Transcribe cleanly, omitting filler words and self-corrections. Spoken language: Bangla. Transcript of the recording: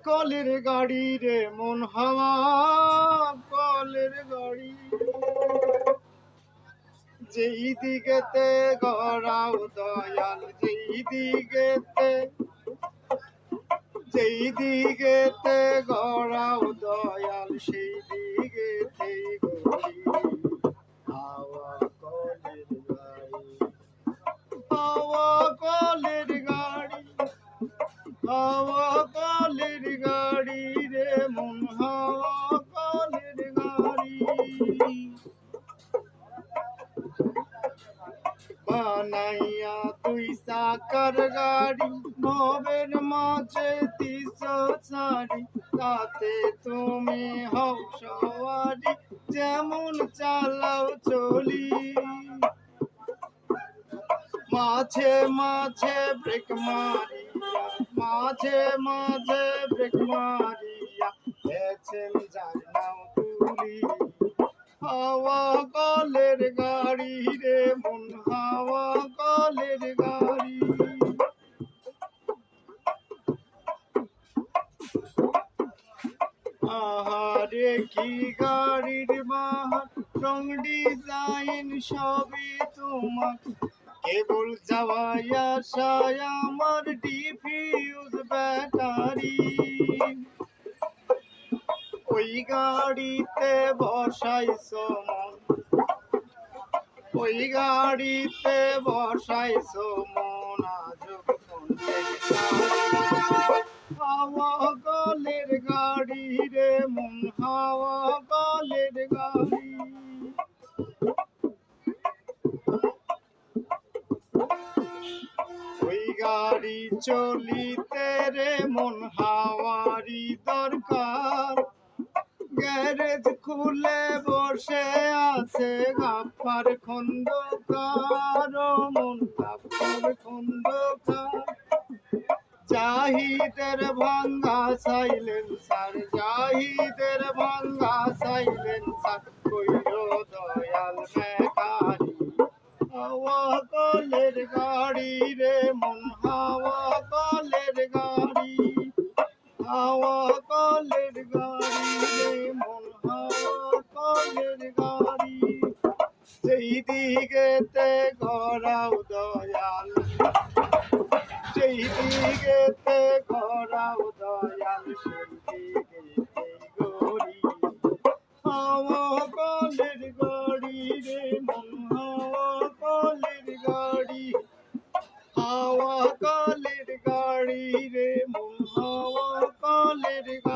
কলের গাড়ি রে মন হাওয়া কলের গাড়ি, যেই দিকেতে গড়াও দয়াল, যেই দিকেতে গড়াও দয়াল, সেই দিকেতেই গড়ি। হাওয়া কলের গাড়ি, হাওয়া কলের গাড়ি, হাওয়া কলের গাড়ি রে মন হাওয়া কলের গাড়ি। বানাইয়া দুই চাকার গাড়ি, নবের মাঝে দিছ ছাড়ি, তাতে তুমি হও সওয়ারি, যেমন চালাও চলি। মাঝে মাঝে ব্রেক মারিয়া, মাঝে মাঝে ব্রেক মারিয়া, পেছন যায় নাও তুলি। হাওয়া কলের গাড়ি রে মন হাওয়া কলের গাড়ি। আহারে কি গাড়ির বাহার, রং ডিজাইন সবই তোমার, কেবল যাওয়াই আসায় আমার ডিফিউজ ব্যাটারি। ওই গাড়িতে বসাইছো মন, ওই গাড়িতে বসাইছো মন, আজ হাওয়া কলের গাড়ি রে মন হাওয়া কলের গাড়ি। ওই গাড়ি চলিতে রে মন হাওয়ারি দরকার, গ্যারেজ খুলে বসে আছে গাফফার খন্দকার, মন গাফফার খন্দকার। জাহিদের ভাঙ্গা সাইলেন্সার, জাহিদের ভাঙ্গা সাইলেন্সার, কইরো দয়াল মেকারি। হাওয়া কলের গাড়ি রে মন হাওয়া কলের গাড়ি, হাওয়া কলের গাড়ি রে মন হাওয়া কলের গাড়ি। যেই দিকেতে গড়াও দয়াল, যেই দিকেতে গড়াও দয়াল, সেই দিকেতেই গড়ি। হাওয়া কলের গাড়ি রে মন হাওয়া কলের গাড়ি, হাওয়া কলের গাড়ি রে মন হাওয়া কলের গাড়ি।